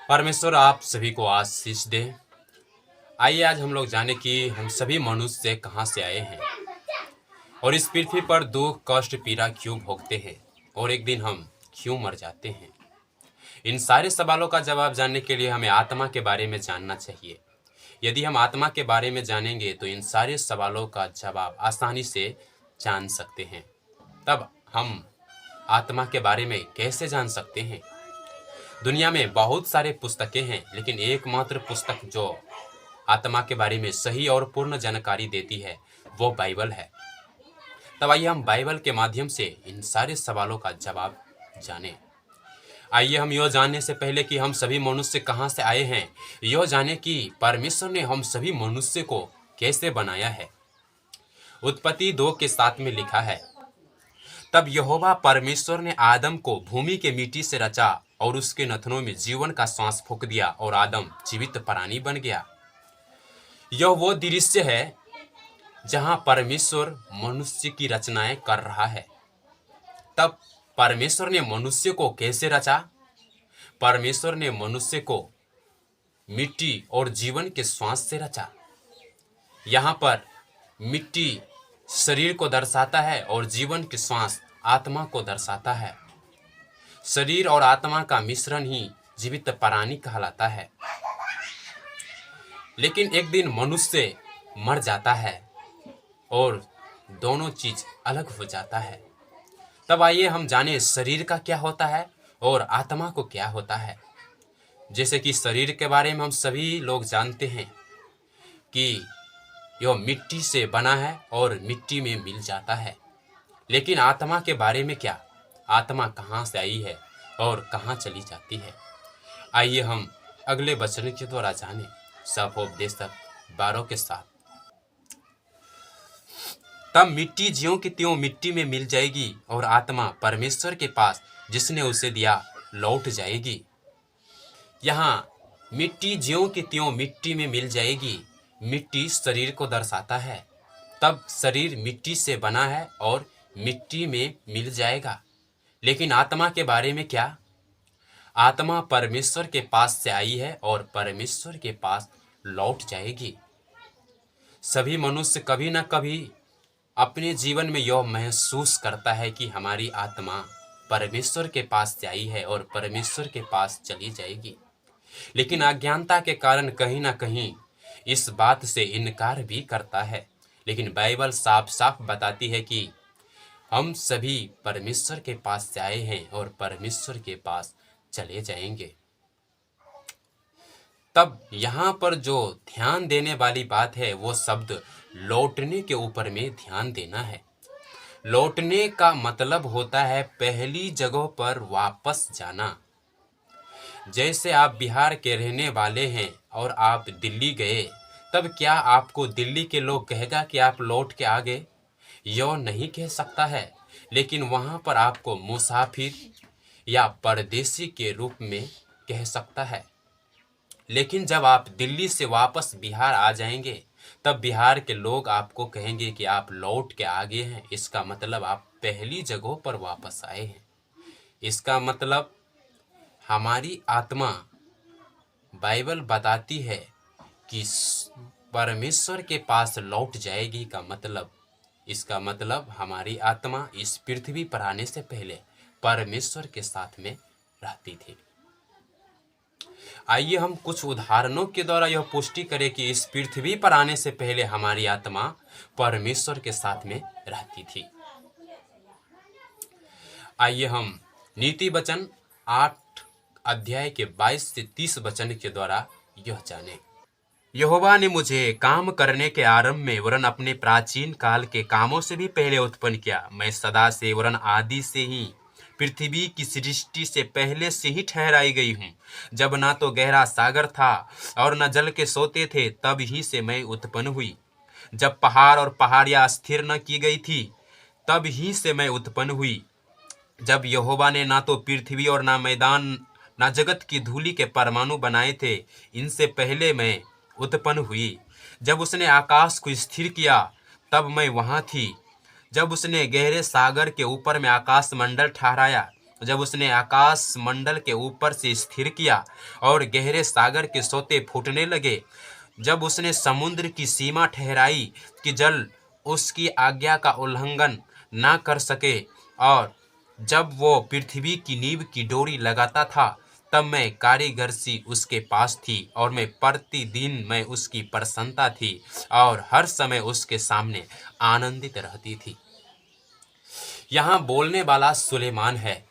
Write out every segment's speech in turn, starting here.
परमेश्वर आप सभी को आशीष दे। आइए आज हम लोग जाने कि हम सभी मनुष्य कहाँ से आए हैं और इस पृथ्वी पर दुख कष्ट पीड़ा क्यों भोगते हैं और एक दिन हम क्यों मर जाते हैं। इन सारे सवालों का जवाब जानने के लिए हमें आत्मा के बारे में जानना चाहिए। यदि हम आत्मा के बारे में जानेंगे तो इन सारे सवालों का जवाब आसानी से जान सकते हैं। तब हम आत्मा के बारे में कैसे जान सकते हैं? दुनिया में बहुत सारे पुस्तकें हैं, लेकिन एकमात्र पुस्तक जो आत्मा के बारे में सही और पूर्ण जानकारी देती है वो बाइबल है। तब आइए हम बाइबल के माध्यम से इन सारे सवालों का जवाब जानें। आइए हम यह जानने से पहले कि हम सभी मनुष्य कहाँ से आए हैं, यह जाने कि परमेश्वर ने हम सभी मनुष्य को कैसे बनाया है। उत्पत्ति 2:7 में लिखा है, तब यहोवा परमेश्वर ने आदम को भूमि के मिट्टी से रचा और उसके नथनों में जीवन का श्वास फूंक दिया और आदम जीवित प्राणी बन गया। यह वो दृश्य है जहां परमेश्वर मनुष्य की रचनाएं कर रहा है। तब परमेश्वर ने मनुष्य को कैसे रचा? परमेश्वर ने मनुष्य को मिट्टी और जीवन के श्वास से रचा। यहाँ पर मिट्टी शरीर को दर्शाता है और जीवन के श्वास आत्मा को दर्शाता है। शरीर और आत्मा का मिश्रण ही जीवित प्राणी कहलाता है। लेकिन एक दिन मनुष्य मर जाता है और दोनों चीज अलग हो जाता है। तब आइए हम जाने शरीर का क्या होता है और आत्मा को क्या होता है। जैसे कि शरीर के बारे में हम सभी लोग जानते हैं कि यह मिट्टी से बना है और मिट्टी में मिल जाता है। लेकिन आत्मा के बारे में क्या? आत्मा कहाँ से आई है और कहाँ चली जाती है? आइए हम अगले वचन के द्वारा जाने। सफोपदेशक 12:7। तब मिट्टी ज्यों की त्यों मिट्टी में मिल जाएगी और आत्मा परमेश्वर के पास जिसने उसे दिया लौट जाएगी। यहाँ मिट्टी ज्यों की त्यों मिट्टी में मिल जाएगी, मिट्टी शरीर को दर्शाता है। तब शरीर मिट्टी से बना है और मिट्टी में मिल जाएगा। लेकिन आत्मा के बारे में क्या? आत्मा परमेश्वर के पास से आई है और परमेश्वर के पास लौट जाएगी। सभी मनुष्य कभी न कभी अपने जीवन में यह महसूस करता है कि हमारी आत्मा परमेश्वर के पास से आई है और परमेश्वर के पास चली जाएगी। लेकिन अज्ञानता के कारण कहीं ना कहीं इस बात से इनकार भी करता है। लेकिन बाइबल साफ साफ बताती है कि हम सभी परमेश्वर के पास से आए हैं और परमेश्वर के पास चले जाएंगे। तब यहाँ पर जो ध्यान देने वाली बात है वो शब्द लौटने के ऊपर में ध्यान देना है। लौटने का मतलब होता है पहली जगह पर वापस जाना। जैसे आप बिहार के रहने वाले हैं और आप दिल्ली गए, तब क्या आपको दिल्ली के लोग कहेगा कि आप लौट के आ गए? यह नहीं कह सकता है। लेकिन वहाँ पर आपको मुसाफिर या परदेसी के रूप में कह सकता है। लेकिन जब आप दिल्ली से वापस बिहार आ जाएंगे, तब बिहार के लोग आपको कहेंगे कि आप लौट के आ गए हैं। इसका मतलब आप पहली जगह पर वापस आए हैं। इसका मतलब हमारी आत्मा, बाइबल बताती है कि परमेश्वर के पास लौट जाएगी का मतलब, इसका मतलब हमारी आत्मा इस पृथ्वी पर आने से पहले परमेश्वर के साथ में रहती थी। आइए हम कुछ उदाहरणों के द्वारा यह पुष्टि करें कि इस पृथ्वी पर आने से पहले हमारी आत्मा परमेश्वर के साथ में रहती थी। आइए हम नीति वचन 8 अध्याय के 22 से 30 वचन के द्वारा यह जाने। यहोवा ने मुझे काम करने के आरंभ में वरन अपने प्राचीन काल के कामों से भी पहले उत्पन्न किया। मैं सदा से वरन आदि से ही पृथ्वी की सृष्टि से पहले से ही ठहराई गई हूँ। जब ना तो गहरा सागर था और न जल के सोते थे, तब ही से मैं उत्पन्न हुई। जब पहाड़ और पहाड़ियाँ स्थिर न की गई थी, तब ही से मैं उत्पन्न हुई। जब यहोवा ने ना तो पृथ्वी और ना मैदान ना जगत की धूलि के परमाणु बनाए थे, इनसे पहले मैं उत्पन्न हुई। जब उसने आकाश को स्थिर किया, तब मैं वहाँ थी। जब उसने गहरे सागर के ऊपर में आकाश मंडल ठहराया, जब उसने आकाश मंडल के ऊपर से स्थिर किया और गहरे सागर के सोते फूटने लगे, जब उसने समुद्र की सीमा ठहराई कि जल उसकी आज्ञा का उल्लंघन ना कर सके, और जब वो पृथ्वी की नींव की डोरी लगाता था, तब मैं कारीगर सी उसके पास थी और मैं प्रतिदिन मैं उसकी प्रसन्नता थी और हर समय उसके सामने आनंदित रहती थी। यहाँ बोलने वाला सुलेमान है।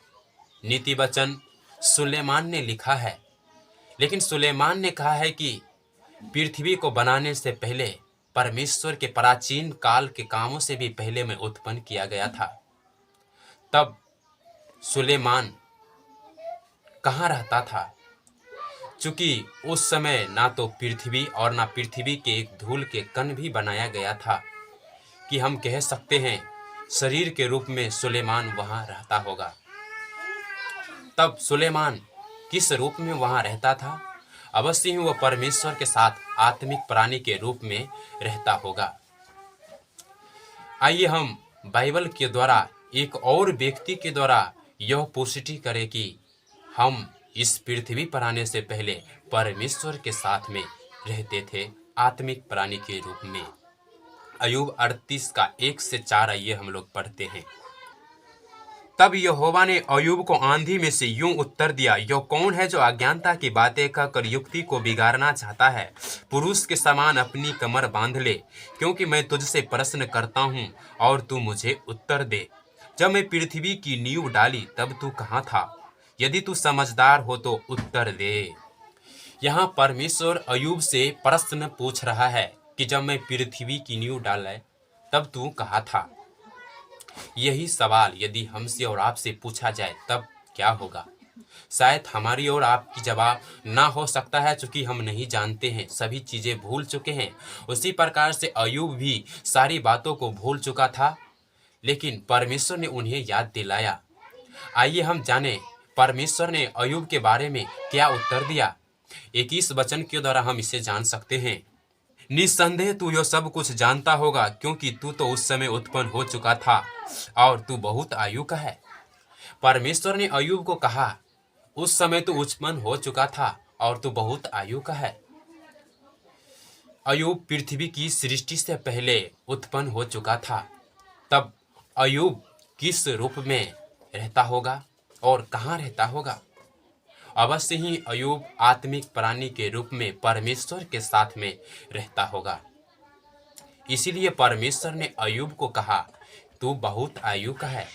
नीति वचन सुलेमान ने लिखा है, लेकिन सुलेमान ने कहा है कि पृथ्वी को बनाने से पहले परमेश्वर के प्राचीन काल के कामों से भी पहले मैं उत्पन्न किया गया था। तब सुलेमान कहाँ रहता था? चूंकि उस समय ना तो पृथ्वी और ना पृथ्वी के एक धूल के कण भी बनाया गया था कि हम कह सकते हैं शरीर के रूप में सुलेमान वहां रहता होगा। तब सुलेमान किस रूप में वहां रहता था? अवश्य ही वह परमेश्वर के साथ आत्मिक प्राणी के रूप में रहता होगा। आइए हम बाइबल के द्वारा एक और व्यक्ति के द्वारा यह पुष्टि करें कि हम इस पृथ्वी पर आने से पहले परमेश्वर के साथ में रहते थे आत्मिक प्राणी के रूप में। अय्यूब 38 का 1 से 4 आइए हम लोग पढ़ते हैं। तब यहोवा ने अय्यूब को आंधी में से यूं उत्तर दिया, यह कौन है जो अज्ञानता की बातें कहकर युक्ति को बिगाड़ना चाहता है? पुरुष के समान अपनी कमर बांध ले, क्योंकि मैं तुझसे प्रश्न करता हूँ और तू मुझे उत्तर दे। जब मैं पृथ्वी की नींव डाली तब तू कहाँ था? यदि तू समझदार हो तो उत्तर दे। यहाँ परमेश्वर अय्यूब से प्रश्न पूछ रहा है कि जब मैं पृथ्वी की नींव डाला तब तू कहाँ था? यही सवाल यदि हमसे और आपसे पूछा जाए तब क्या होगा? शायद हमारी और आपकी जवाब ना हो सकता है, क्योंकि हम नहीं जानते हैं, सभी चीजें भूल चुके हैं। उसी प्रकार से अय्यूब भी सारी बातों को भूल चुका था, लेकिन परमेश्वर ने उन्हें याद दिलाया। आइए हम जाने परमेश्वर ने अय्यूब के बारे में क्या उत्तर दिया। 21 वचन के द्वारा हम इसे जान सकते हैं। निस्संदेह तू यह सब कुछ जानता होगा, क्योंकि तू तो उस समय उत्पन्न हो चुका था और तू बहुत आयु का है। परमेश्वर ने अय्यूब को कहा, उस समय तू उत्पन्न हो चुका था और तू बहुत आयु का है। अय्यूब पृथ्वी की सृष्टि से पहले उत्पन्न हो चुका था। तब अय्यूब किस रूप में रहता होगा और कहाँ रहता होगा? अवश्य ही अय्यूब आत्मिक प्राणी के रूप में परमेश्वर के साथ में रहता होगा। इसीलिए परमेश्वर ने अय्यूब को कहा, तू बहुत आयु का है,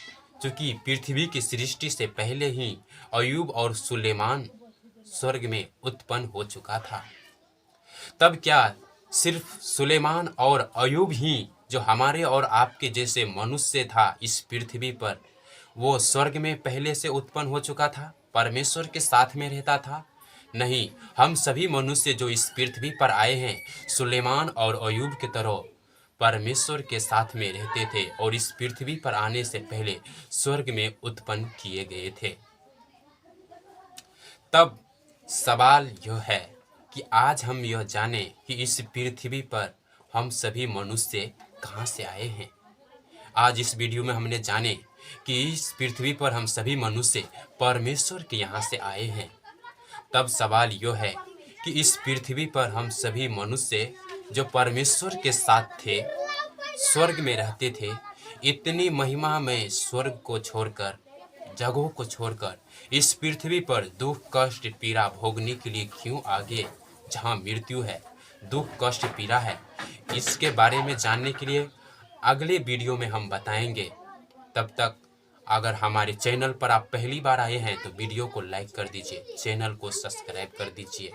क्योंकि पृथ्वी की सृष्टि से पहले ही अय्यूब और सुलेमान स्वर्ग में उत्पन्न हो चुका था। तब क्या सिर्फ सुलेमान और अय्यूब ही जो हमारे और आपके जैसे मनुष्य था इस पृथ्वी पर, वो स्वर्ग में पहले से उत्पन्न हो चुका था, परमेश्वर के साथ में रहता था? नहीं, हम सभी मनुष्य जो इस पृथ्वी पर आए हैं सुलेमान और अय्यूब की तरह परमेश्वर के साथ में रहते थे और इस पृथ्वी पर आने से पहले स्वर्ग में उत्पन्न किए गए थे। तब सवाल यह है कि आज हम यह जाने कि इस पृथ्वी पर हम सभी मनुष्य कहाँ से आए हैं। आज इस वीडियो में हमने जाने कि इस पृथ्वी पर हम सभी मनुष्य परमेश्वर के यहाँ से आए हैं। तब सवाल यह है कि इस पृथ्वी पर हम सभी मनुष्य जो परमेश्वर के साथ थे, स्वर्ग में रहते थे, इतनी महिमा में स्वर्ग को छोड़कर, जगहों को छोड़कर इस पृथ्वी पर दुख कष्ट पीड़ा भोगने के लिए क्यों आगे, जहाँ मृत्यु है, दुख कष्ट पीड़ा है? इसके बारे में जानने के लिए अगले वीडियो में हम बताएंगे। तब तक अगर हमारे चैनल पर आप पहली बार आए हैं तो वीडियो को लाइक कर दीजिए, चैनल को सब्सक्राइब कर दीजिए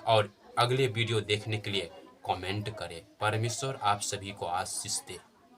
और अगले वीडियो देखने के लिए कमेंट करें। परमेश्वर आप सभी को आशीष दे।